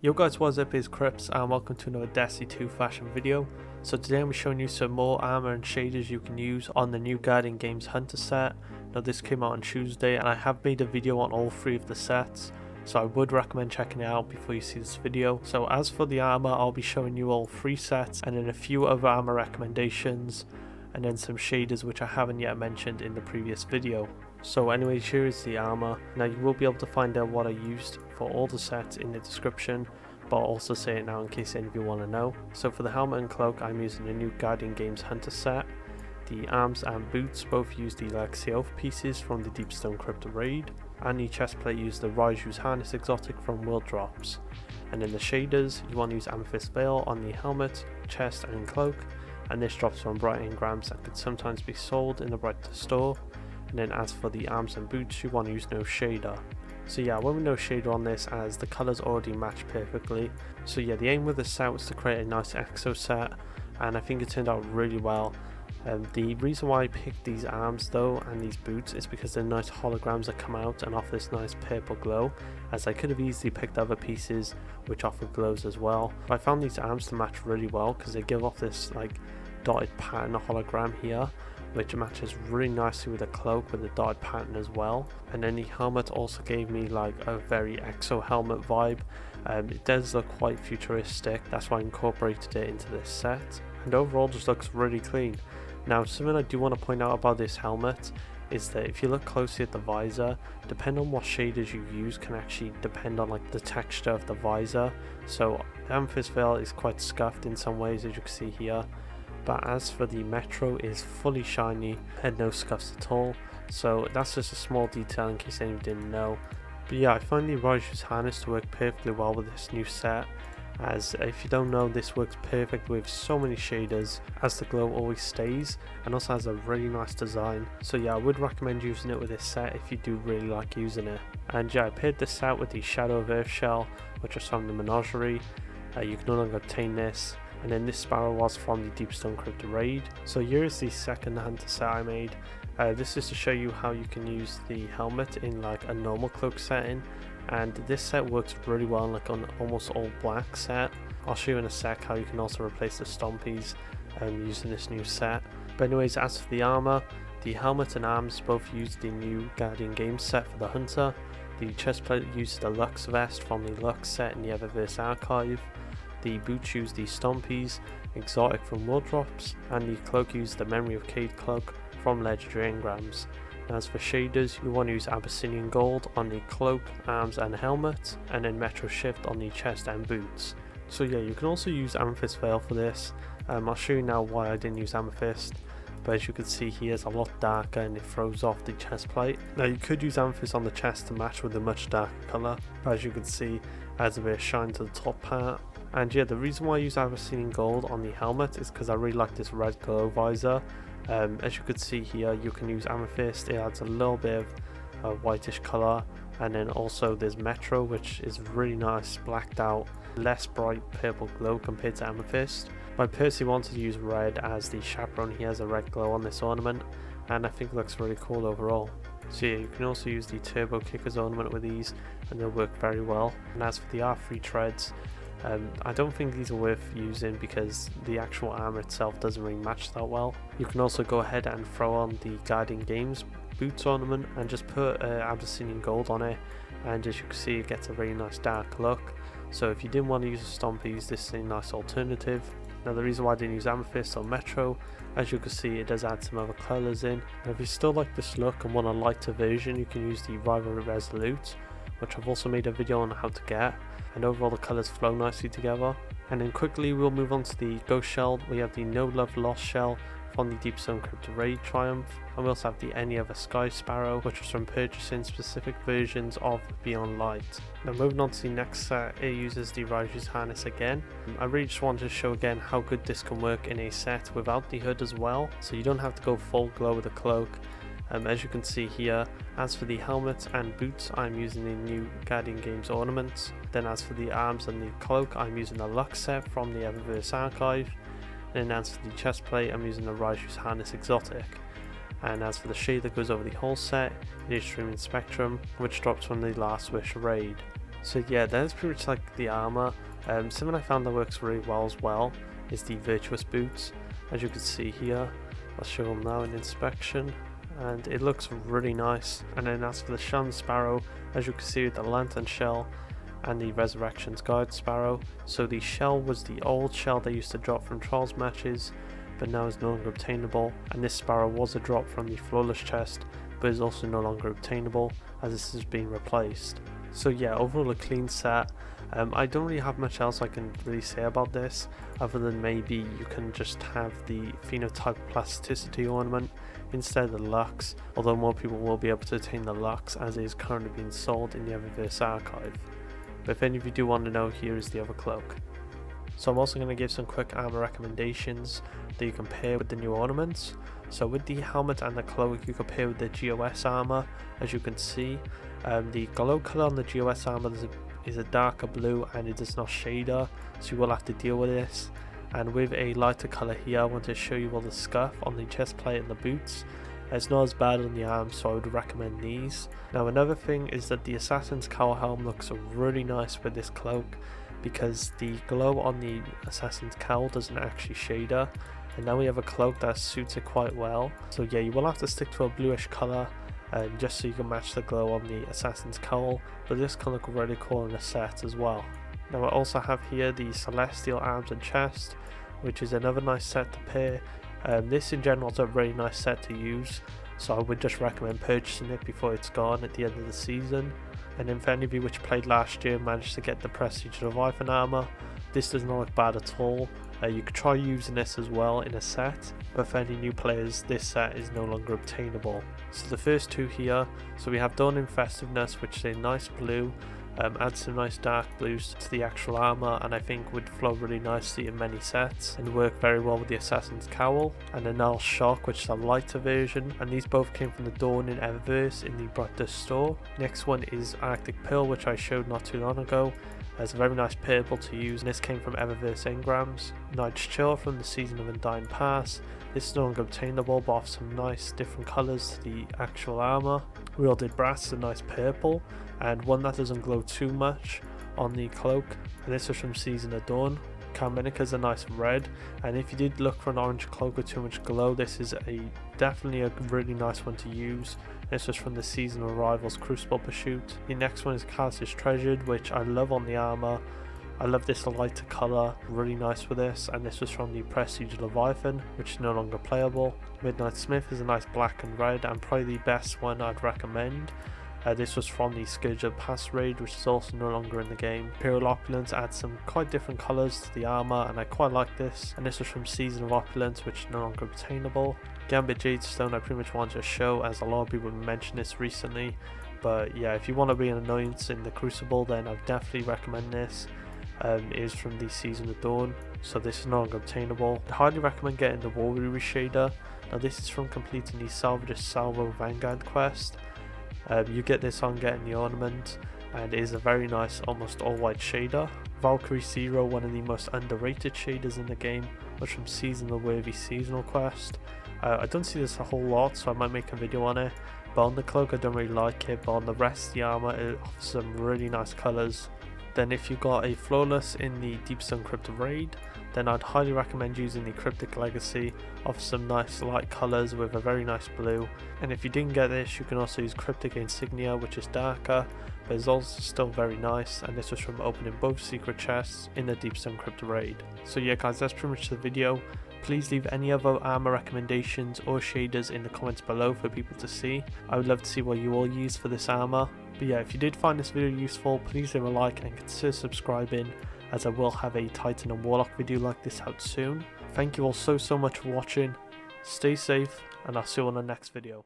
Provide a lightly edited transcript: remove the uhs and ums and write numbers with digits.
Yo guys, what's up, it's Crypt and welcome to another Destiny 2 fashion video. So today I'm showing you some more armor and shaders you can use on the new Guardian Games Hunter set. Now this came out on Tuesday and I have made a video on all three of the sets, so I would recommend checking it out before you see this video. So as for the armor, I'll be showing you all three sets and then a few other armor recommendations and then some shaders which I haven't yet mentioned in the previous video. So anyways, here is the armor. Now you will be able to find out what I used for all the sets in the description, but I'll also say it now in case any of you want to know. So for the helmet and cloak, I'm using the new Guardian Games Hunter set. The arms and boots both use the Legacy Oath pieces from the Deepstone Crypt raid, and the chestplate used the Raiju's Harness exotic from World Drops. And in the shaders, you want to use Amethyst Veil on the helmet, chest and cloak, and this drops from bright engrams and could sometimes be sold in the Bright store. And then as for the arms and boots, you want to use no shader. So yeah, I went with no shader on this as the colours already match perfectly. So yeah, the aim with this set was to create a nice exo set, and I think it turned out really well. The reason why I picked these arms though and these boots is because they're nice holograms that come out and offer this nice purple glow, as I could have easily picked other pieces which offer glows as well. But I found these arms to match really well because they give off this like dotted pattern hologram here, which matches really nicely with the cloak with the dotted pattern as well. And then the helmet also gave me like a very exo helmet vibe. It does look quite futuristic, that's why I incorporated it into this set, and overall just looks really clean. Now something I do want to point out about this helmet is that if you look closely at the visor, depending on what shaders you use can actually depend on like the texture of the visor. So Amethyst Veil is quite scuffed in some ways, as you can see here, but as for the Metro, it is fully shiny and no scuffs at all. So that's just a small detail in case anyone didn't know. But yeah, I find the Raiju's Harness to work perfectly well with this new set, as if you don't know, this works perfect with so many shaders as the glow always stays, and also has a really nice design. So yeah, I would recommend using it with this set if you do really like using it. And yeah, I paired this set with the Shadow of Earth shell, which was from the Menagerie. You can no longer obtain this. And then this sparrow was from the Deepstone Crypt raid. So here is the second hunter set I made. This is to show you how you can use the helmet in like a normal cloak setting, and this set works really well like on almost all black set. I'll show you in a sec how you can also replace the stompies using this new set. But anyways, as for the armor, the helmet and arms both use the new Guardian Games set for the hunter. The chestplate uses the Lux vest from the Lux set in the Eververse archive. The boots use the Stompies exotic from World Drops, and the cloak used the Memory of Cade cloak from Legendary engrams. As for shaders, you want to use Abyssinian gold on the cloak, arms and helmet, and then Metro shift on the chest and boots. So yeah, you can also use Amethyst Veil for this. I'll show you now why I didn't use Amethyst, but as you can see here, it's a lot darker and it throws off the chest plate. Now you could use Amethyst on the chest to match with a much darker colour, but as you can see, it adds a bit of shine to the top part. And yeah, the reason why I use Abyssinian gold on the helmet is because I really like this red glow visor. As you can see here, you can use Amethyst, it adds a little bit of a whitish colour, and then also there's Metro, which is really nice blacked out, less bright purple glow compared to Amethyst. But I personally wanted to use red as the chaperone, he has a red glow on this ornament, and I think it looks really cool overall. So yeah, you can also use the Turbo Kickers ornament with these, and they'll work very well. And as for the R3 treads, I don't think these are worth using because the actual armor itself doesn't really match that well. You can also go ahead and throw on the Guardian Games boots ornament and just put Abyssinian gold on it, and as you can see, it gets a really nice dark look. So if you didn't want to use the Stompies, this is a nice alternative. Now the reason why I didn't use Amethyst or Metro, as you can see, it does add some other colours in. And if you still like this look and want a lighter version, you can use the Rivalry Resolute, which I've also made a video on how to get, and overall the colours flow nicely together. And then quickly we'll move on to the Ghost Shell. We have the No Love Lost shell from the Deepstone Crypt raid Triumph, and we also have the Any Other Sky Sparrow, which was from purchasing specific versions of Beyond Light. Now moving on to the next set, it uses the Raiju's Harness again. I really just wanted to show again how good this can work in a set without the hood as well, so you don't have to go full glow with the cloak. As you can see here, as for the helmet and boots, I'm using the new Guardian Games ornaments. Then as for the arms and the cloak, I'm using the Lux set from the Eververse archive. And then as for the chest plate, I'm using the Raiju's Harness exotic. And as for the shade that goes over the whole set, it is Streaming Spectrum, which drops from the Last Wish raid. So yeah, that's pretty much like the armor. Something I found that works really well as well is the Virtuous boots. As you can see here, I'll show them now in inspection, and it looks really nice. And then as for the Shan Sparrow, as you can see with the Lantern Shell and the Resurrection's Guide Sparrow. So the shell was the old shell they used to drop from trials matches, but now is no longer obtainable, and this Sparrow was a drop from the Flawless chest, but is also no longer obtainable as this has been replaced. So yeah, overall a clean set. I don't really have much else I can really say about this, other than maybe you can just have the Phenotype Plasticity ornament instead of the Lux, although more people will be able to attain the Lux as it is currently being sold in the Eververse archive. But if any of you do want to know, here is the other cloak. So I'm also going to give some quick armor recommendations that you can pair with the new ornaments. So with the helmet and the cloak, you can pair with the GOS armor. As you can see, the glow color on the GOS armor is a darker blue and it is not shader, so you will have to deal with this. And with a lighter color here, I want to show you all the scuff on the chest plate and the boots. It's not as bad on the arms, so I would recommend these. Now another thing is that the Assassin's Cowl helm looks really nice with this cloak, because the glow on the Assassin's Cowl doesn't actually shader, and now we have a cloak that suits it quite well. So yeah, you will have to stick to a bluish colour just so you can match the glow on the Assassin's Cowl, but this can look really cool in a set as well. Now I also have here the Celestial arms and chest, which is another nice set to pair. This in general is a really nice set to use, so I would just recommend purchasing it before it's gone at the end of the season. And then for any of you which played last year and managed to get the Prestige Leviathan armor, this does not look bad at all. You could try using this as well in a set, but for any new players, this set is no longer obtainable. So the first two here, so we have Dawn in Festiveness, which is a nice blue, adds some nice dark blues to the actual armor, and I think would flow really nicely in many sets and work very well with the Assassin's Cowl. And then Nile Shock, which is a lighter version, and these both came from the Dawn in Eververse in the Bright Dust store. Next one is Arctic Pearl, which I showed not too long ago. It's a very nice purple to use, and this came from Eververse engrams. Night's Chill from the Season of Undying Pass. This is no longer obtainable, but offers some nice different colours to the actual armour. Wielded Brass is a nice purple, and one that doesn't glow too much on the cloak, and this is from Season of Dawn. Carminica is a nice red, and if you did look for an orange cloak with too much glow, this is definitely a really nice one to use. This was from the Season of Arrival's Crucible Pursuit. The next one is Calcis Treasured, which I love on the armor. I love this lighter colour, really nice with this, and this was from the Prestige Leviathan, which is no longer playable. Midnight Smith is a nice black and red, and probably the best one I'd recommend. This was from the Scourge of Past raid, which is also no longer in the game. Imperial Opulence adds some quite different colours to the armour, and I quite like this. And this was from Season of Opulence, which is no longer obtainable. Gambit Jadestone I pretty much wanted to show, as a lot of people mentioned this recently. But yeah, if you want to be an annoyance in the Crucible, then I would definitely recommend this. It is from the Season of Dawn, so this is no longer obtainable. I highly recommend getting the War Weary shader. Now this is from completing the Salvage Salvo Vanguard quest. You get this on getting the ornament, and it is a very nice almost all white shader. Valkyrie Zero, one of the most underrated shaders in the game, was from Season of the Worthy Seasonal quest. I don't see this a whole lot, so I might make a video on it, but on the cloak I don't really like it, but on the rest of the armor it offers some really nice colors. Then if you got a Flawless in the Deepstone Crypt raid, then I'd highly recommend using the Cryptic Legacy. Offers some nice light colours with a very nice blue. And if you didn't get this, you can also use Cryptic Insignia, which is darker, but is also still very nice, and this was from opening both secret chests in the Deepstone Crypt raid. So yeah guys, that's pretty much the video. Please leave any other armor recommendations or shaders in the comments below for people to see. I would love to see what you all use for this armor. But yeah, if you did find this video useful, please leave a like and consider subscribing, as I will have a Titan and Warlock video like this out soon. Thank you all so much for watching, stay safe, and I'll see you on the next video.